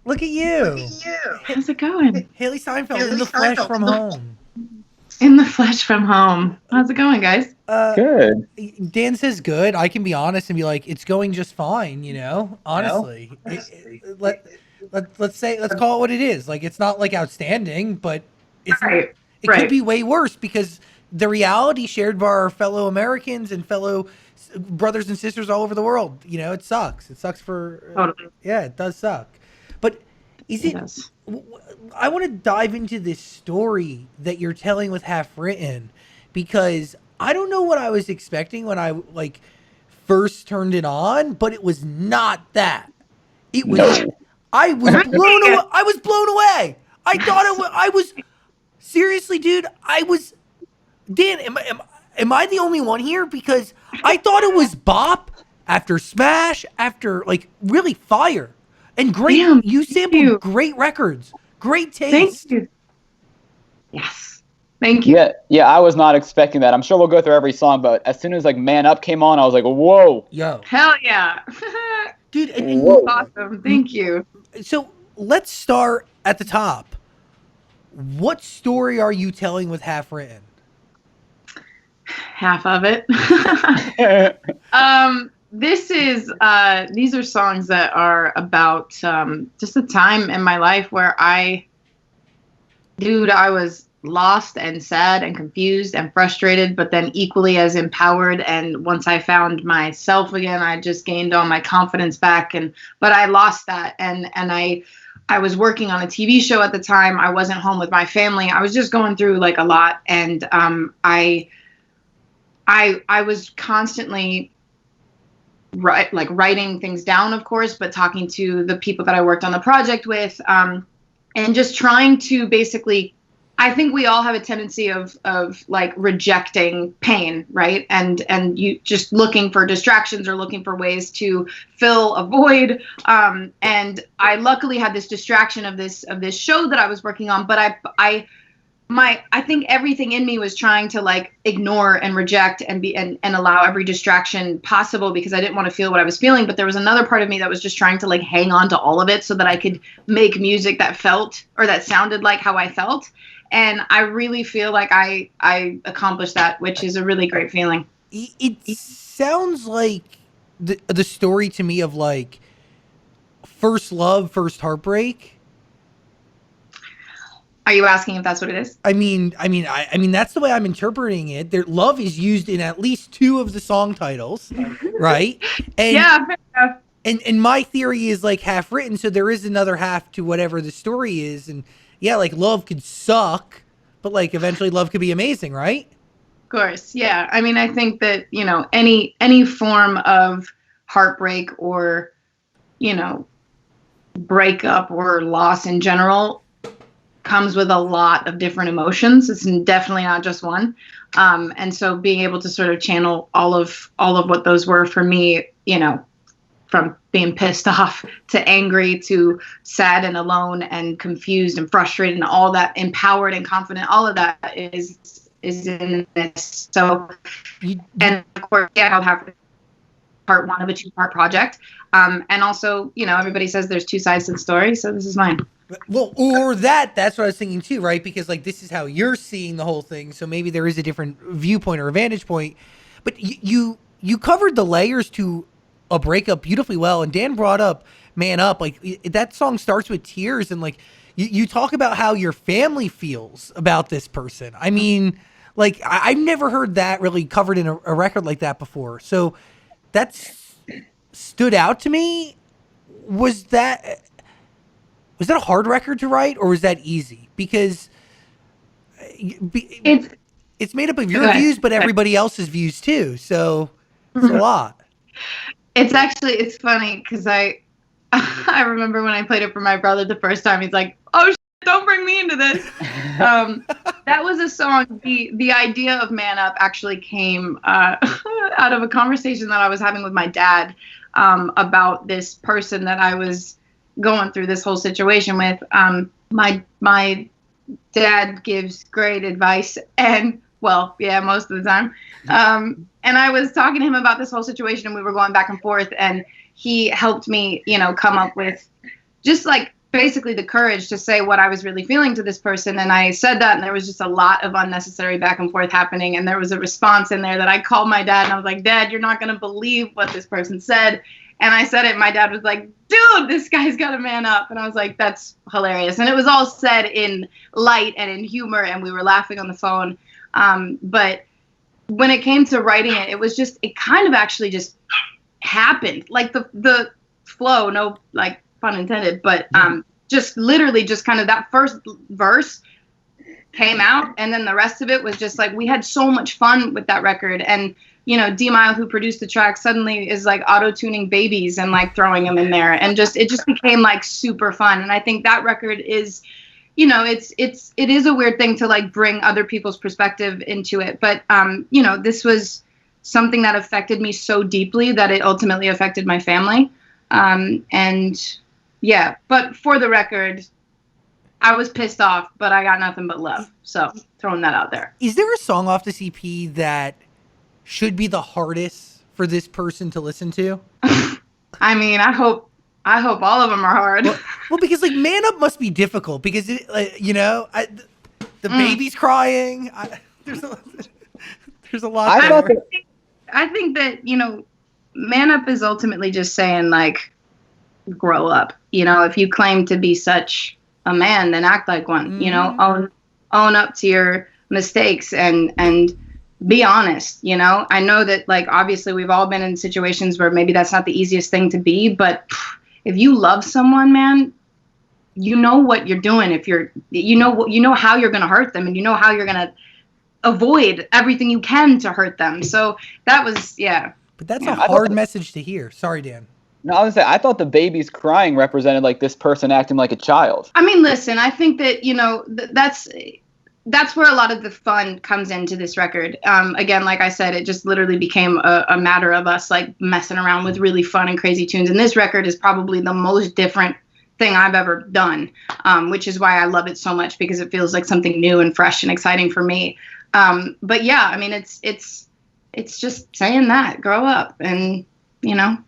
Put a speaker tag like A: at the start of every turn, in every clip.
A: Look at you.
B: How's it going?
A: Hailee Steinfeld in the flesh from home.
B: In the flesh from home. How's it going, guys?
A: Uh,
C: Good.
A: Dan says good. I can be honest and be like, it's going just fine. You know, honestly, let's call it what it is. Like, it's not like outstanding, but it's
B: Right.
A: it could
B: Right.
A: be way worse because the reality shared by our fellow Americans and fellow brothers and sisters all over the world. You know, it sucks. It sucks for
B: Totally.
A: yeah, it does suck. But is
B: It
A: it?
B: does.
A: I want to dive into this story that you're telling with Half Written because I don't know what I was expecting when I like first turned it on, but it was not that. It was
C: No.
A: I was blown away. I was blown away. I thought I was seriously, dude. I was Dan. Am I the only one here? Because I thought it was bop after smash after like really fire and great.
B: Damn,
A: You
B: thank
A: sampled
B: you.
A: great records, great
B: Thank
A: taste.
B: you. Yes. Thank you.
C: Yeah, I was not expecting that. I'm sure we'll go through every song, but as soon as like Man Up came on, I was like, whoa.
A: Yo,
B: Hell yeah.
A: dude.
C: Whoa.
B: Awesome. Thank you.
A: So let's start at the top. What story are you telling with Half Written?
B: Half of it. These are songs that are about just a time in my life where I was lost and sad and confused and frustrated, but then equally as empowered. And once I found myself again, I just gained all my confidence back. But I lost that. I was working on a TV show at the time. I wasn't home with my family. I was just going through like a lot. And I was constantly writing things down, of course, but talking to the people that I worked on the project with, and just trying to basically, I think we all have a tendency of like rejecting pain, right? And you just looking for distractions or looking for ways to fill a void. And I luckily had this distraction of this show that I was working on, but I think everything in me was trying to like ignore and reject and allow every distraction possible because I didn't want to feel what I was feeling. But there was another part of me that was just trying to like hang on to all of it so that I could make music that felt or that sounded like how I felt. And I really feel like I accomplished that, which is a really great feeling.
A: It sounds like the story to me of like first love, first heartbreak.
B: Are you asking if that's what it is?
A: I mean, that's the way I'm interpreting it. There, love is used in at least two of the song titles, right? And
B: Yeah, fair enough.
A: and my theory is like half written, so there is another half to whatever the story is. And yeah, like love could suck, but like eventually love could be amazing, right?
B: Of course. Yeah. I mean, I think that, any form of heartbreak or, breakup or loss in general comes with a lot of different emotions. It's definitely not just one. And so being able to sort of channel all of what those were for me, from being pissed off to angry to sad and alone and confused and frustrated and all that, empowered and confident, all of that is in this. So, and of course, yeah, I'll have part one of a 2-part project. And also, everybody says there's 2 sides to the story. So this is mine.
A: Well, or that's what I was thinking too, right? Because like this is how you're seeing the whole thing, so maybe there is a different viewpoint or a vantage point. But you covered the layers to a breakup beautifully well, and Dan brought up "Man Up." Like that song starts with tears, and like you talk about how your family feels about this person. I mean, like I've never heard that really covered in a record like that before. So that's stood out to me. Was that a hard record to write, or was that easy? Because
B: It's
A: it's made up of your views, but everybody else's views too. So it's a lot.
B: it's funny because I remember when I played it for my brother the first time. He's like, "Oh, don't bring me into this." That was a song. The idea of "Man Up" actually came out of a conversation that I was having with my dad about this person that I was going through this whole situation with. My dad gives great advice, and well, yeah, most of the time. And I was talking to him about this whole situation, and we were going back and forth, and he helped me, come up with just like basically the courage to say what I was really feeling to this person. And I said that, and there was just a lot of unnecessary back and forth happening. And there was a response in there that I called my dad, and I was like, Dad, you're not going to believe what this person said. And I said it, and my dad was like, dude, this guy's got to man up. And I was like, that's hilarious. And it was all said in light and in humor, and we were laughing on the phone. But when it came to writing it, it kind of actually just happened. Like the flow, no, like, pun intended, but just literally just kind of that first verse came out, and then the rest of it was just like, we had so much fun with that record. And you know, D Mile, who produced the track, suddenly is like auto-tuning babies and like throwing them in there, and it just became like super fun. And I think that record is, you know, it is a weird thing to like bring other people's perspective into it, but you know, this was something that affected me so deeply that it ultimately affected my family. And yeah, but for the record, I was pissed off, but I got nothing but love. So throwing that out there.
A: Is there a song off this EP that should be the hardest for this person to listen to?
B: I mean, I hope all of them are hard.
A: Well, because like Man Up must be difficult because you know, the baby's crying. There's a lot.
B: I think that, you know, Man Up is ultimately just saying like, grow up. You know, if you claim to be such a man, then act like one. You know, own up to your mistakes and be honest. You know, I know that like obviously we've all been in situations where maybe that's not the easiest thing to be, but if you love someone, man, you know what you're doing. If you know how you're going to hurt them, and you know how you're going to avoid everything you can to hurt them. So that was, yeah.
A: But that's a hard message to hear. Sorry, Dan.
C: No, I was gonna say, I thought the baby's crying represented like this person acting like a child.
B: I mean, listen, I think that, you know, that's where a lot of the fun comes into this record. Again, like I said, it just literally became a matter of us like messing around with really fun and crazy tunes. And this record is probably the most different thing I've ever done, which is why I love it so much, because it feels like something new and fresh and exciting for me. But yeah, I mean, it's just saying that, grow up and, you know,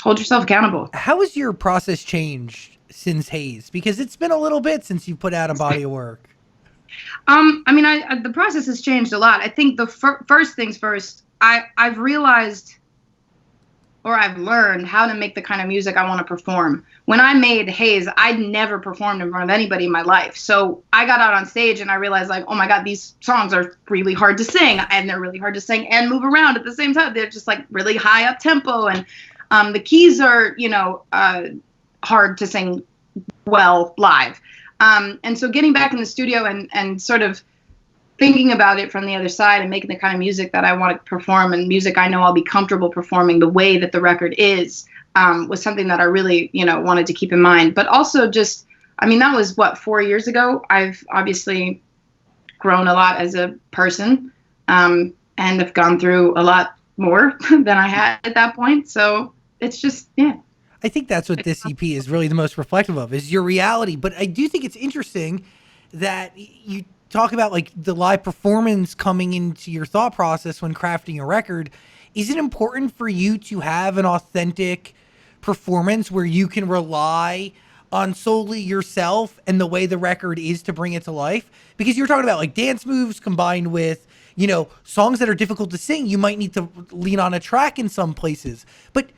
B: hold yourself accountable.
A: How has your process changed since Haze? Because it's been a little bit since you put out a body of work.
B: I mean, the process has changed a lot. I think the first things first, I've realized, or I've learned how to make the kind of music I want to perform. When I made Haze, I'd never performed in front of anybody in my life. So I got out on stage and I realized like, oh my God, these songs are really hard to sing, and they're really hard to sing and move around at the same time. They're just like really high up tempo, and the keys are, you know, hard to sing well live. And so getting back in the studio and sort of thinking about it from the other side and making the kind of music that I want to perform, and music I know I'll be comfortable performing the way that the record is, was something that I really, you know, wanted to keep in mind. But also just, I mean, that was 4 years ago. I've obviously grown a lot as a person, and have gone through a lot more than I had at that point. So it's just, yeah.
A: I think that's what this EP is really the most reflective of, is your reality. But I do think it's interesting that you talk about like the live performance coming into your thought process when crafting a record. Is it important for you to have an authentic performance where you can rely on solely yourself and the way the record is to bring it to life? Because you're talking about like dance moves combined with, you know, songs that are difficult to sing. You might need to lean on a track in some places. But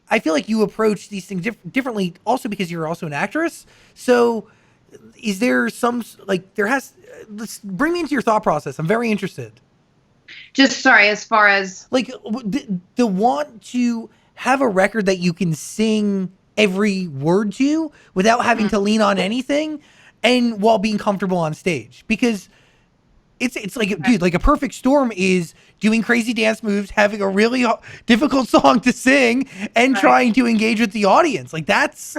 A: I feel like you approach these things differently also because you're also an actress. So is there some, like, let's bring me into your thought process. I'm very interested.
B: Just sorry, as far as
A: like the want to have a record that you can sing every word to without having to lean on anything, and while being comfortable on stage, because it's like, dude, like A Perfect Storm is doing crazy dance moves, having a really difficult song to sing, and trying to engage with the audience. Like that's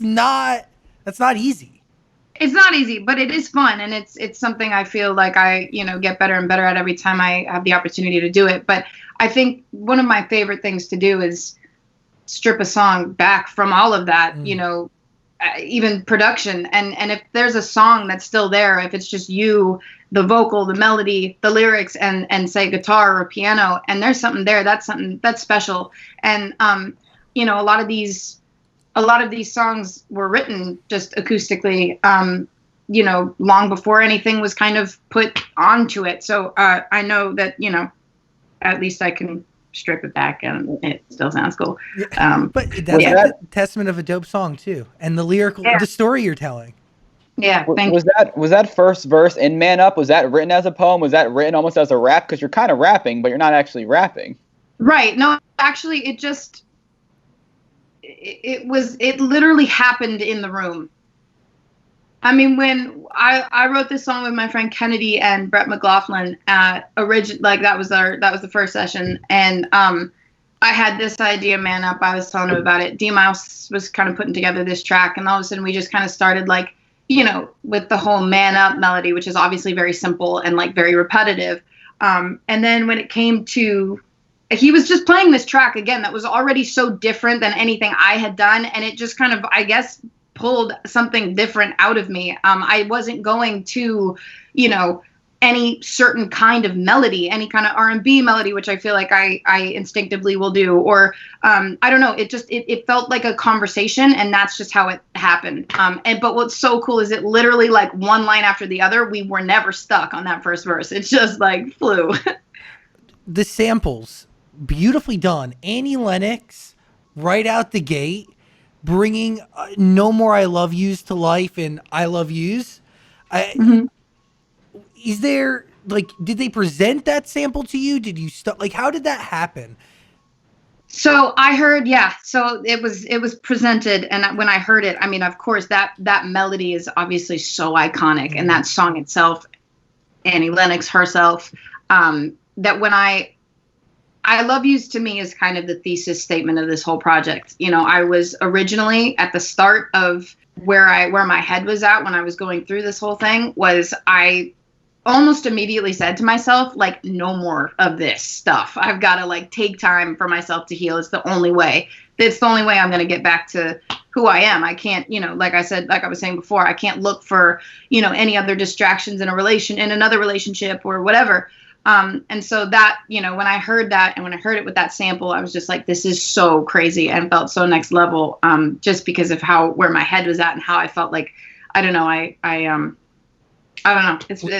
A: not easy.
B: It's not easy, but it is fun, and it's something I feel like I, you know, get better and better at every time I have the opportunity to do it. But I think one of my favorite things to do is strip a song back from all of that, you know, even production. And if there's a song that's still there, if it's just you, the vocal, the melody, the lyrics, and say guitar or piano, and there's something there, that's something that's special. And, you know, a lot of these a lot of these songs were written just acoustically, long before anything was kind of put onto it. So I know that, at least I can strip it back and it still sounds cool.
A: But that's a testament of a dope song too, and the story you're telling.
B: Yeah,
C: was that first verse in Man Up? Was that written as a poem? Was that written almost as a rap? Because you're kind of rapping, but you're not actually rapping.
B: Right. No, actually, it literally happened in the room. I mean, when I wrote this song with my friend Kennedy and Brett McLaughlin, that was the first session, and I had this idea, Man Up. I was telling him about it. D-Mouse was kind of putting together this track, and all of a sudden we just kind of started with the whole Man Up melody, which is obviously very simple and very repetitive. And then when it came to, he was just playing this track again that was already so different than anything I had done, and it just kind of, I guess, pulled something different out of me. I wasn't going to, any certain kind of melody, any kind of R&B melody, which I feel like I instinctively will do, or I don't know. It felt like a conversation, and that's just how it happened. But what's so cool is it literally one line after the other. We were never stuck on that first verse. It's just flew.
A: The samples, beautifully done. Annie Lennox, right out the gate, bringing No More I Love Yous to life and I Love Yous. Is there, did they present that sample to you? Did you how did that happen?
B: So I heard, so it was presented, and when I heard it, I mean, of course, that melody is obviously so iconic, and that song itself, Annie Lennox herself, that when I Love Yous to me is kind of the thesis statement of this whole project. I was originally at the start of where my head was at when I was going through this whole thing, was I almost immediately said to myself, no more of this stuff. I've got to take time for myself to heal. It's the only way. It's the only way I'm going to get back to who I am. I can't, like I was saying before, I can't look for, any other distractions in another relationship or whatever. And so that, when I heard that, and when I heard it with that sample, I was just like, this is so crazy, and felt so next level, just because of where my head was at and how I felt I don't know. I don't know.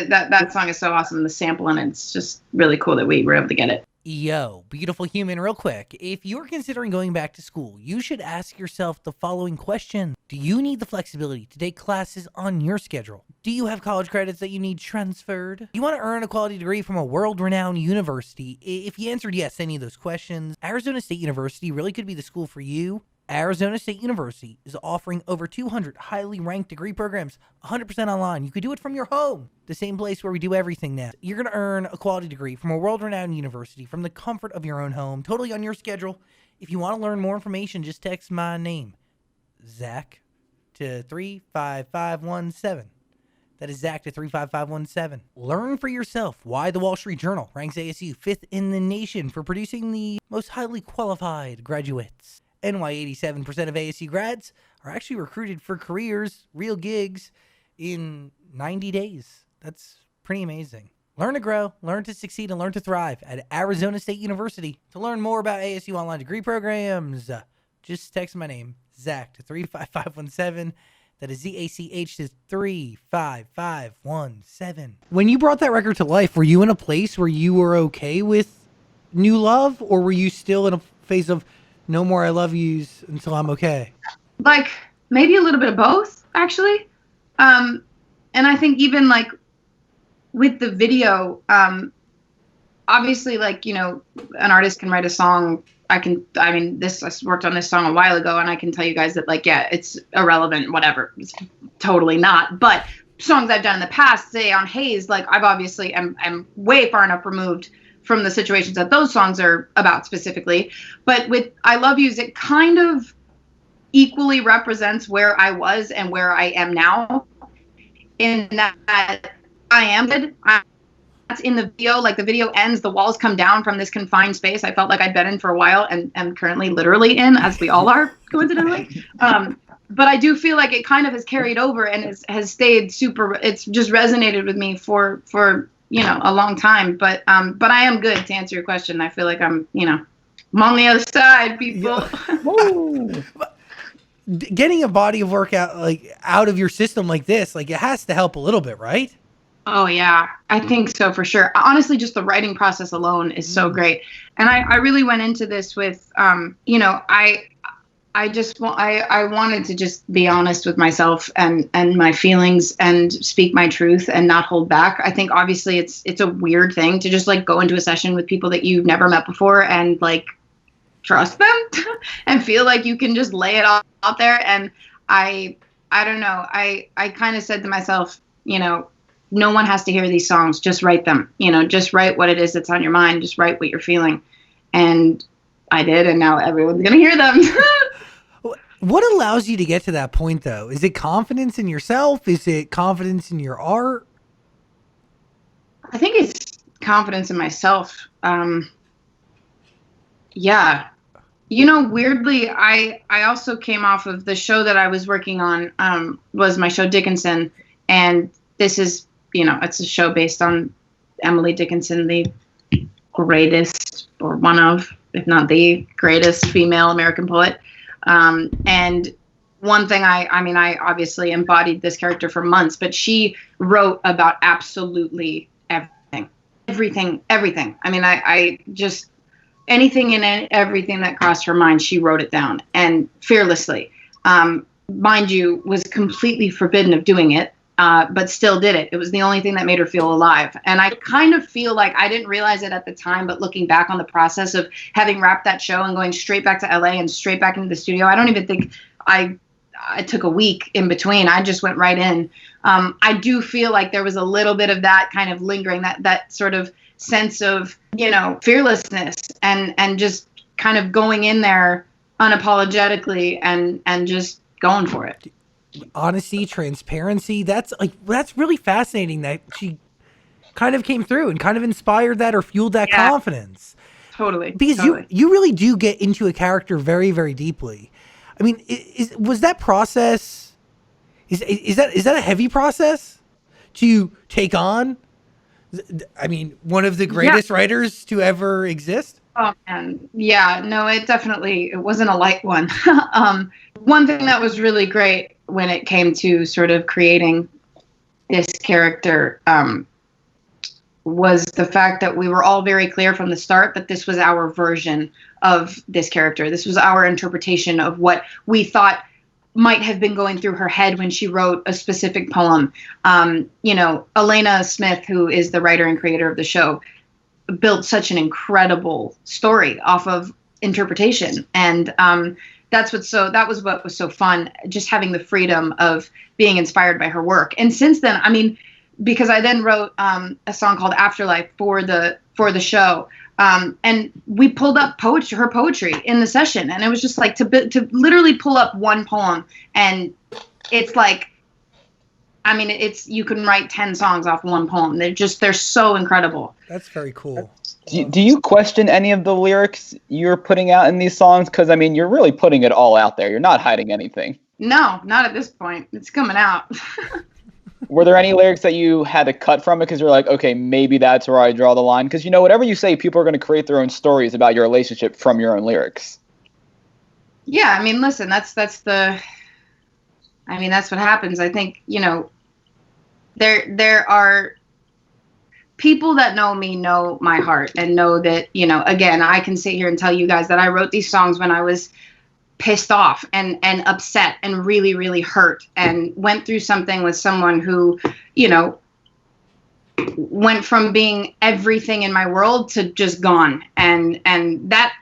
B: That song is so awesome. The sample, and it's just really cool that we were able to get it.
A: Yo, beautiful human, real quick. If you're considering going back to school, you should ask yourself the following question. Do you need the flexibility to take classes on your schedule? Do you have college credits that you need transferred? Do you want to earn a quality degree from a world-renowned university? If you answered yes to any of those questions, Arizona State University really could be the school for you. Arizona State University is offering over 200 highly ranked degree programs, 100% online. You could do it from your home, the same place where we do everything now. You're going to earn a quality degree from a world-renowned university from the comfort of your own home, totally on your schedule. If you want to learn more information, just text my name, Zach, to 35517. That is Zach to 35517. Learn for yourself why the Wall Street Journal ranks ASU 5th in the nation for producing the most highly qualified graduates. And why 87% of ASU grads are actually recruited for careers, real gigs, in 90 days. That's pretty amazing. Learn to grow, learn to succeed, and learn to thrive at Arizona State University. To learn more about ASU online degree programs, just text my name, Zach, to 35517. That is ZACH to 35517. When you brought that record to life, were you in a place where you were okay with new love, or were you still in a phase of no more I love yous until I'm okay?
B: Maybe a little bit of both, actually. And I think even with the video, obviously an artist can write a song. I worked on this song a while ago, and I can tell you guys that it's irrelevant, whatever. It's totally not. But songs I've done in the past, say on Haze, I've obviously am way far enough removed from the situations that those songs are about specifically. But with I Love Yous, it kind of equally represents where I was and where I am now, in that I am good. That's in the video. The video ends, the walls come down from this confined space I felt like I'd been in for a while, and am currently literally in, as we all are, coincidentally. But I do feel like it kind of has carried over and has stayed it's just resonated with me for a long time. But I am good, to answer your question. I feel like I'm on the other side, people.
A: Yeah. getting a body of work out out of your system like this, like it has to help a little bit, right?
B: Oh yeah, I think so for sure. Honestly, just the writing process alone is so great. And I really went into this with, I wanted to just be honest with myself and my feelings and speak my truth and not hold back. I think obviously it's a weird thing to just like go into a session with people that you've never met before and like trust them and feel like you can just lay it all out there. And I don't know. I kind of said to myself, no one has to hear these songs. Just write them. Just write what it is that's on your mind. Just write what you're feeling. And I did, and now everyone's gonna hear them.
A: What allows you to get to that point, though? Is it confidence in yourself? Is it confidence in your art?
B: I think it's confidence in myself. Yeah. Weirdly, I also came off of the show that I was working on, was my show Dickinson. And this is, it's a show based on Emily Dickinson, the greatest, or one of, if not the greatest female American poet. And one thing I obviously embodied this character for months, but she wrote about absolutely everything. I mean, I just, anything and everything that crossed her mind, she wrote it down, and fearlessly. Mind you, was completely forbidden of doing it, but still did it. It was the only thing that made her feel alive. And I kind of feel like I didn't realize it at the time, but looking back on the process of having wrapped that show and going straight back to LA and straight back into the studio, I don't even think I took a week in between. I just went right in. I do feel like there was a little bit of that kind of lingering, that sort of sense of, fearlessness and just kind of going in there unapologetically and just going for it.
A: Honesty, transparency. That's really fascinating that she kind of came through and kind of inspired that or fueled that confidence.
B: Totally.
A: Because you really do get into a character very, very deeply. I mean, was that process, is that a heavy process to take on? I mean, one of the greatest writers to ever exist?
B: Oh man, yeah, no, it wasn't a light one. One thing that was really great when it came to sort of creating this character was the fact that we were all very clear from the start that this was our version of this character. This was our interpretation of what we thought might have been going through her head when she wrote a specific poem. Elena Smith, who is the writer and creator of the show, built such an incredible story off of interpretation. And that was what was so fun, just having the freedom of being inspired by her work. And since then, I mean, because I then wrote a song called Afterlife for the show. And we pulled up her poetry in the session, and it was just like to literally pull up one poem, and it's like, I mean, you can write 10 songs off one poem. They're so incredible.
A: That's very cool.
C: Do you question any of the lyrics you're putting out in these songs? Because, I mean, you're really putting it all out there. You're not hiding anything.
B: No, not at this point. It's coming out.
C: Were there any lyrics that you had to cut from it because you're like, okay, maybe that's where I draw the line? Because, whatever you say, people are going to create their own stories about your relationship from your own lyrics.
B: Yeah, I mean, listen, that's what happens. I think, there are people that know me, know my heart, and know that, again, I can sit here and tell you guys that I wrote these songs when I was pissed off and upset and really, really hurt, and went through something with someone who, went from being everything in my world to just gone. And that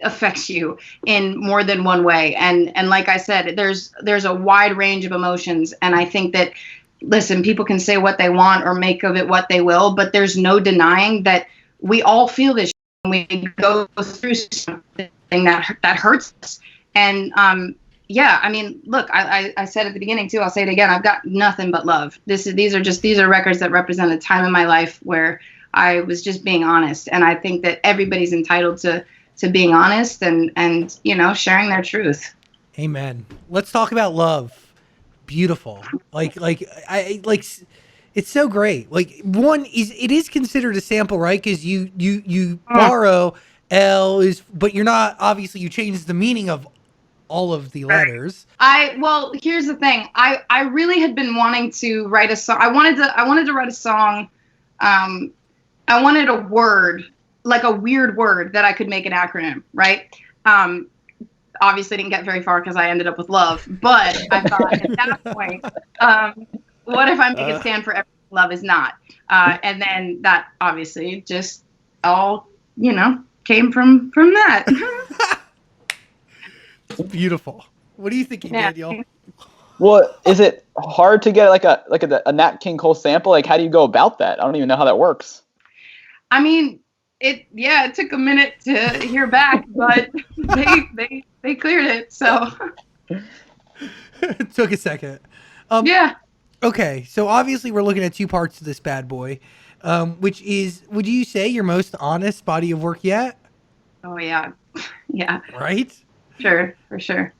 B: affects you in more than one way. And like I said, there's a wide range of emotions. And I think that, listen, people can say what they want or make of it what they will, but there's no denying that we all feel this when we go through something that hurts us. And yeah, I mean, look, I said at the beginning too, I'll say it again, I've got nothing but love. These are records that represent a time in my life where I was just being honest. And I think that everybody's entitled to being honest and sharing their truth.
A: Amen. Let's talk about love. Beautiful. It's so great. Like, one is, it is considered a sample, right? Because you borrow but you're not, obviously you change the meaning of all of the letters.
B: Well, here's the thing. I really had been wanting to write a song. I wanted to write a song. I wanted a word, like a weird word that I could make an acronym, right? Obviously didn't get very far because I ended up with love. But I thought at that point, what if I make it stand for everything love is not? And then that obviously just all, came from that.
A: It's beautiful. What are you thinking, Daniel?
C: Well, is it hard to get like a Nat King Cole sample? Like, how do you go about that? I don't even know how that works.
B: I mean, it took a minute to hear back, but they cleared it. So
A: It took a second.
B: Yeah.
A: Okay, so obviously we're looking at two parts to this bad boy, which is, would you say, your most honest body of work yet?
B: Oh yeah, yeah.
A: Right?
B: Sure, for sure.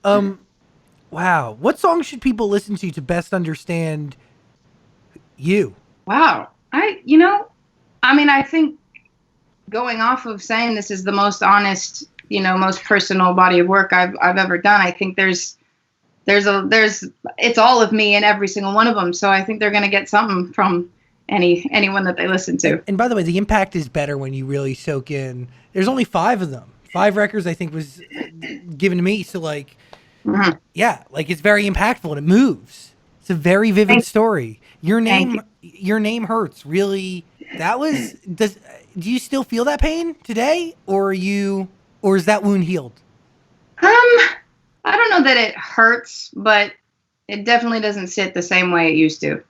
A: Wow. What songs should people listen to best understand you?
B: Wow. I think going off of saying this is the most honest, most personal body of work I've ever done. I think there's it's all of me in every single one of them. So I think they're going to get something from anyone that they listen to.
A: And by the way, the impact is better when you really soak in. There's only 5 of them. 5 records, I think, was given to me. So yeah, it's very impactful and it moves. It's a very vivid story. Your name hurts. Really, do you still feel that pain today, or is that wound healed?
B: I don't know that it hurts, but it definitely doesn't sit the same way it used to.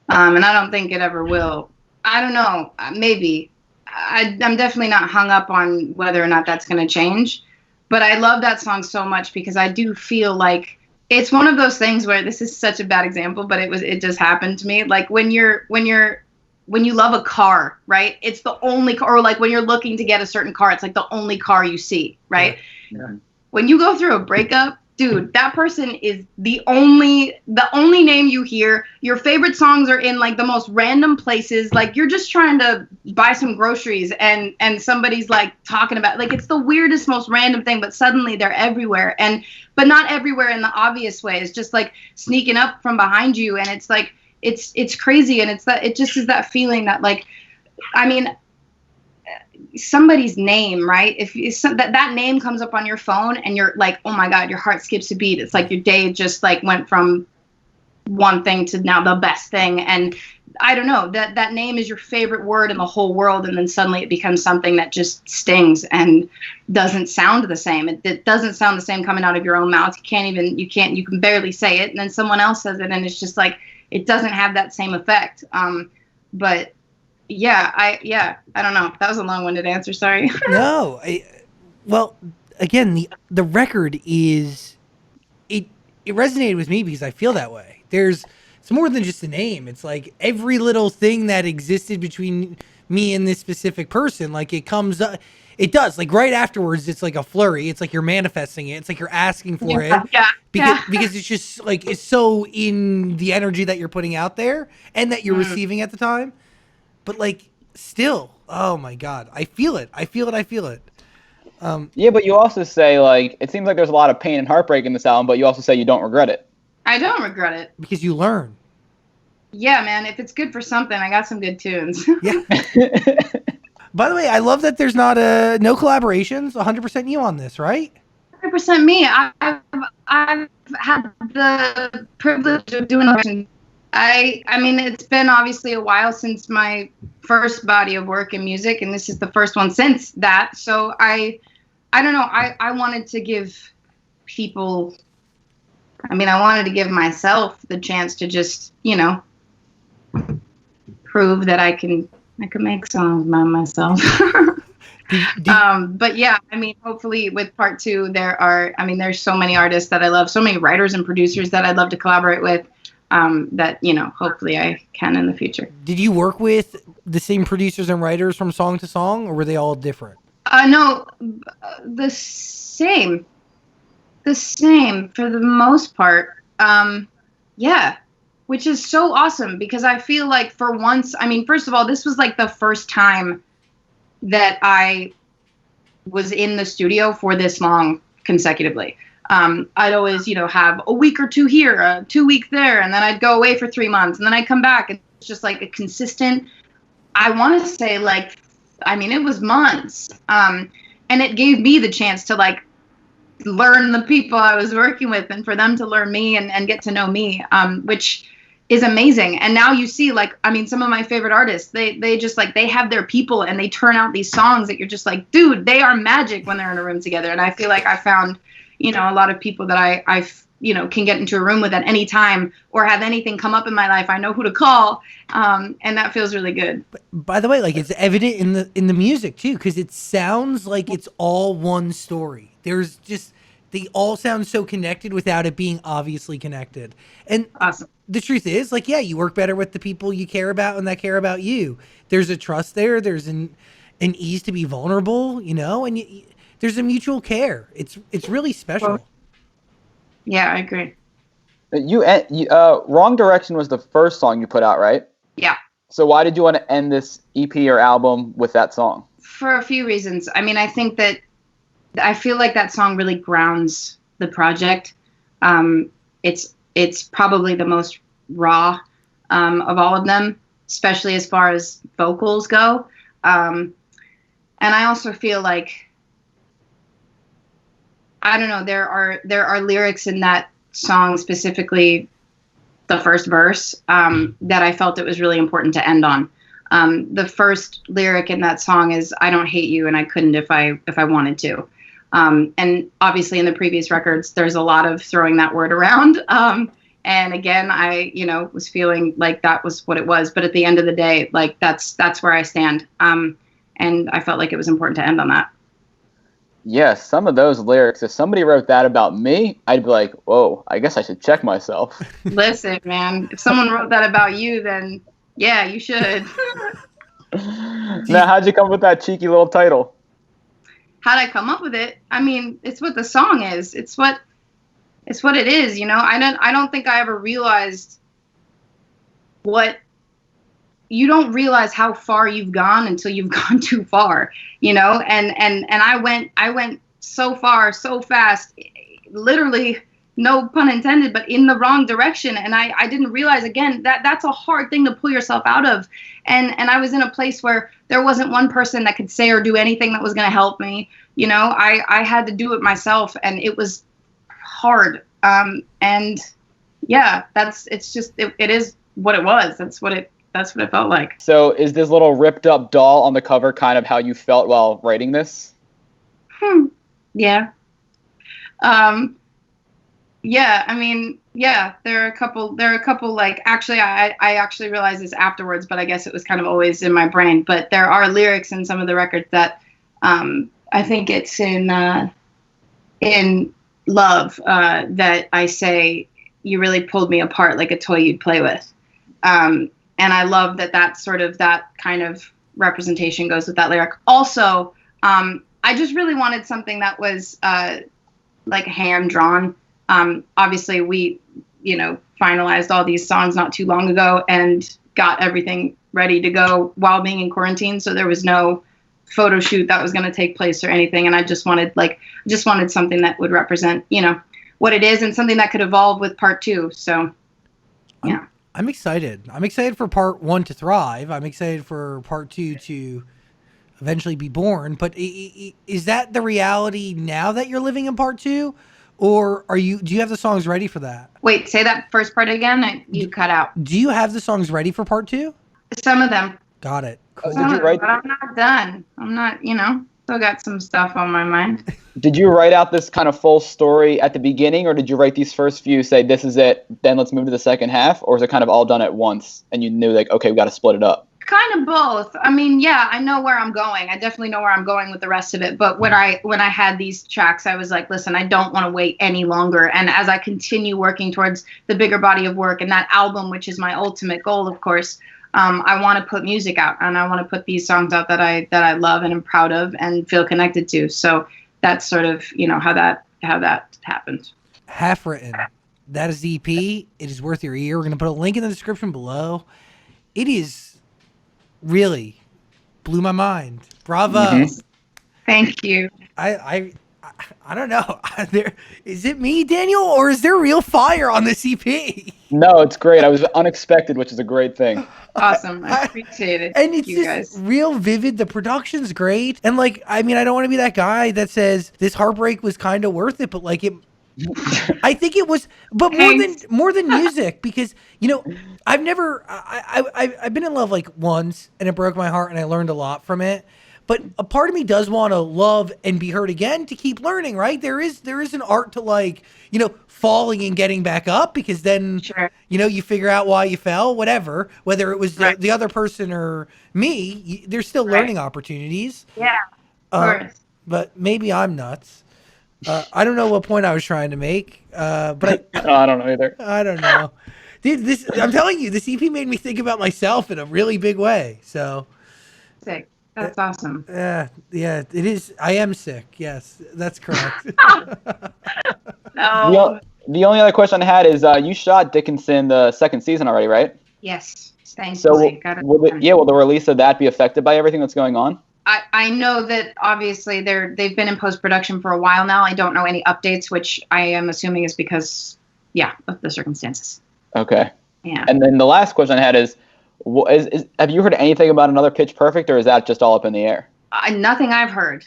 B: And I don't think it ever will. I don't know. Maybe. I'm definitely not hung up on whether or not that's going to change. But I love that song so much because I do feel like it's one of those things where, this is such a bad example, but it just happened to me. Like when you love a car, right? It's the only car, or like when you're looking to get a certain car, it's like the only car you see, right? Yeah. When you go through a breakup, dude, that person is the only name you hear. Your favorite songs are in like the most random places. Like you're just trying to buy some groceries and somebody's like talking about, like, it's the weirdest, most random thing, but suddenly they're everywhere. But not everywhere in the obvious way. It's just like sneaking up from behind you. And it's like, it's crazy. And it just is that feeling that, like, I mean, somebody's name, right? If that name comes up on your phone and you're like, oh my God, your heart skips a beat. It's like your day just like went from one thing to now the best thing. And I don't know, that name is your favorite word in the whole world. And then suddenly it becomes something that just stings and doesn't sound the same. It doesn't sound the same coming out of your own mouth. You can barely say it. And then someone else says it and it's just like, it doesn't have that same effect. But yeah, I don't know. That was a long-winded answer. Sorry.
A: No, well, again, the record is it resonated with me because I feel that way. It's more than just a name. It's like every little thing that existed between me and this specific person. Like it comes up. It does. Like right afterwards, it's like a flurry. It's like you're manifesting it. It's like you're asking for it.
B: Yeah.
A: Because it's just like it's so in the energy that you're putting out there and that you're receiving at the time. But like still, oh my God, I feel it.
C: Yeah, but you also say, like, it seems like there's a lot of pain and heartbreak in this album, but you also say you don't regret it.
B: I don't regret it.
A: Because you learn.
B: Yeah, man, if it's good for something, I got some good tunes.
A: Yeah. By the way, I love that there's no collaborations, 100% you on this, right?
B: 100% me. I've had the privilege of doing it. I mean, it's been obviously a while since my first body of work in music, and this is the first one since that. So I don't know. I wanted to give people, I wanted to give myself the chance to just, prove that I can make songs by myself. But yeah, hopefully with part 2, there's so many artists that I love, so many writers and producers that I'd love to collaborate with. That hopefully I can in the future.
A: Did you work with the same producers and writers from song to song, or were they all different?
B: No, the same for the most part. Yeah, which is so awesome because I feel like for once, first of all, this was like the first time that I was in the studio for this long consecutively. I'd always, have a week or two here, 2 weeks there, and then I'd go away for 3 months, and then I'd come back. It's just like a consistent, I want to say it was months. And it gave me the chance to like learn the people I was working with and for them to learn me and get to know me, which is amazing. And now you see some of my favorite artists, they just they have their people and they turn out these songs that you're just like, dude, they are magic when they're in a room together. And I feel like I found, a lot of people that I can get into a room with at any time or have anything come up in my life. I know who to call. And that feels really good.
A: By the way, it's evident in the music too, because it sounds like it's all one story. There's just, they all sound so connected without it being obviously connected. And
B: awesome.
A: The truth is, you work better with the people you care about and that care about you. There's a trust there. There's an ease to be vulnerable, and there's a mutual care. It's really special.
B: Yeah, I agree.
C: Wrong Direction was the first song you put out, right?
B: Yeah.
C: So why did you want to end this EP or album with that song?
B: For a few reasons. I think that I feel like that song really grounds the project. It's probably the most raw of all of them, especially as far as vocals go. And I also feel like, I don't know, there are lyrics in that song, specifically the first verse, that I felt it was really important to end on. The first lyric in that song is, "I don't hate you and I couldn't if I wanted to." And obviously in the previous records, there's a lot of throwing that word around. And again, I, was feeling like that was what it was. But at the end of the day, that's where I stand. And I felt like it was important to end on that.
C: Yeah, some of those lyrics, if somebody wrote that about me, I'd be like, whoa, I guess I should check myself.
B: Listen, man, if someone wrote that about you, then yeah, you should.
C: Now, how'd you come up with that cheeky little title?
B: How'd I come up with it? It's what the song is. It's what it is, I don't think I ever realized you don't realize how far you've gone until you've gone too far, and I went so far, so fast, literally, no pun intended, but in the wrong direction. And I didn't realize, again, that's a hard thing to pull yourself out of. And I was in a place where there wasn't one person that could say or do anything that was going to help me. I had to do it myself, and it was hard. And yeah, it is what it was. That's what it felt like. So
C: is this little ripped up doll on the cover kind of how you felt while writing this?
B: Yeah. Yeah, there are a couple actually, I actually realized this afterwards, but I guess it was kind of always in my brain. But there are lyrics in some of the records that, I think it's in Love, that I say, "You really pulled me apart like a toy you'd play with." And I love that kind of representation goes with that lyric. Also, I just really wanted something that was hand drawn. Obviously, we, finalized all these songs not too long ago and got everything ready to go while being in quarantine. So there was no photo shoot that was going to take place or anything. And I just wanted something that would represent, what it is, and something that could evolve with part 2. So, yeah.
A: I'm excited. I'm excited for part 1 to thrive. I'm excited for part 2 to eventually be born. But is that the reality now that you're living in part 2? Or do you have the songs ready for that?
B: Wait, say that first part again. You cut out.
A: Do you have the songs ready for part 2?
B: Some of them.
A: Got it.
C: Cool. Did you write?
B: But I'm not done. I'm not, still got some stuff on my mind.
C: Did you write out this kind of full story at the beginning, or did you write these first few, say this is it, then let's move to the second half, or is it kind of all done at once and you knew okay, we got to split it up?
B: Kind of both. Yeah, I know where I'm going. I definitely know where I'm going with the rest of it. But when I had these tracks, I was like, listen, I don't want to wait any longer. And as I continue working towards the bigger body of work and that album, which is my ultimate goal, of course, I want to put music out, and I want to put these songs out that I love and am proud of and feel connected to. So that's sort of, how that happened.
A: Half Written. That is the EP. It is worth your ear. We're going to put a link in the description below. It is really blew my mind. Bravo.
B: Mm-hmm. Thank you.
A: I I don't know. Is it me, Daniel, or is there real fire on this EP?
C: No, it's great. I was unexpected, which is a great thing.
B: Awesome. I appreciate it.
A: And
B: Thank
A: it's
B: you
A: just
B: guys.
A: real vivid. The production's great. And like, I mean, I don't want to be that guy that says this heartbreak was kind of worth it, but like I think it was, but
B: Thanks.
A: more than music, because you know, I've never, I've been in love like once, and it broke my heart, and I learned a lot from it. But a part of me does want to love and be hurt again to keep learning, right? There is an art to like, you know, falling and getting back up, because then
B: Sure.
A: you know, you figure out why you fell, whatever, whether it was
B: Right.
A: the other person or me. There's still
B: Right.
A: learning opportunities.
B: Yeah. Of course.
A: But maybe I'm nuts. I don't know what point I was trying to make, but
C: Oh, I don't know either.
A: I don't know. Dude, I'm telling you, this EP made me think about myself in a really big way. So,
B: Sick. That's awesome.
A: yeah, it is. I am sick. Yes, that's correct.
B: No.
C: The only other question I had is you shot Dickinson the second season already, right?
B: Yes.
C: So
B: Thankfully.
C: will the release of that be affected by everything that's going on?
B: I know that obviously they've been in post-production for a while now. I don't know any updates, which I am assuming is because, of the circumstances.
C: Okay.
B: Yeah.
C: And then the last question I had is have you heard anything about another Pitch Perfect, or is that just all up in the air?
B: Nothing I've heard.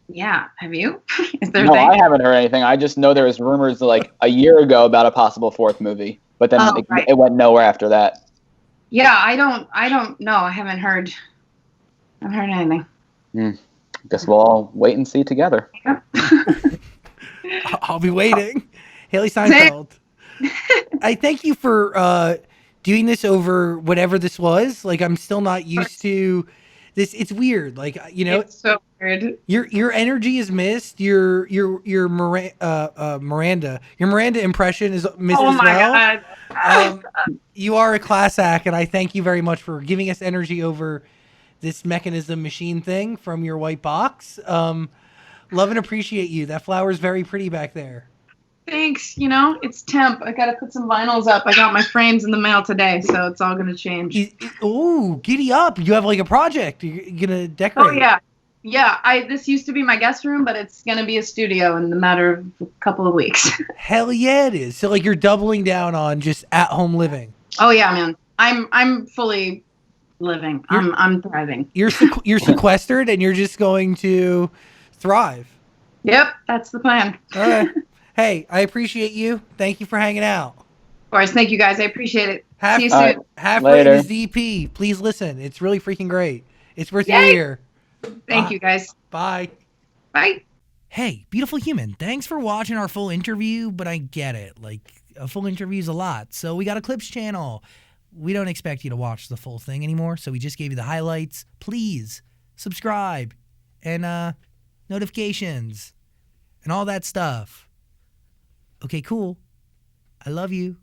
B: Yeah. Have you? Is there?
C: No, I haven't heard anything. I just know there was rumors like a year ago about a possible fourth movie, but then
B: Right.
C: it went nowhere after that.
B: Yeah, I don't know. I haven't heard anything.
C: Guess we'll all wait and see together.
B: Yep.
A: I'll be waiting. Hailee Steinfeld. I thank you for doing this over whatever this was. Like, I'm still not used to this. It's weird. Like, you know,
B: It's so weird.
A: your energy is missed. Your Miranda impression is missed
B: Oh
A: as
B: my
A: well.
B: God.
A: You are a class act, and I thank you very much for giving us energy over this mechanism machine thing from your white box. Love and appreciate you. That flower is very pretty back there.
B: Thanks. You know, it's temp. I gotta put some vinyls up. I got my frames in the mail today, so it's all gonna change.
A: Oh, giddy up! You have like a project. You're gonna decorate.
B: Oh yeah. This used to be my guest room, but it's gonna be a studio in the matter of a couple of weeks.
A: Hell yeah, it is. So like you're doubling down on just at home living.
B: Oh yeah, man. I'm fully living. I'm thriving.
A: You're sequestered, and you're just going to thrive.
B: Yep, that's the plan.
A: All right. Hey, I appreciate you. Thank you for hanging out.
B: Of course, thank you guys. I appreciate it.
A: Half,
B: See you soon.
A: Half-Rate is DP. Please listen. It's really freaking great. It's worth your ear.
B: Thank you guys.
A: Bye.
B: Bye.
A: Hey, beautiful human. Thanks for watching our full interview, but I get it. Like, a full interview is a lot. So we got a clips channel. We don't expect you to watch the full thing anymore, so we just gave you the highlights. Please subscribe and notifications and all that stuff. Okay, cool. I love you.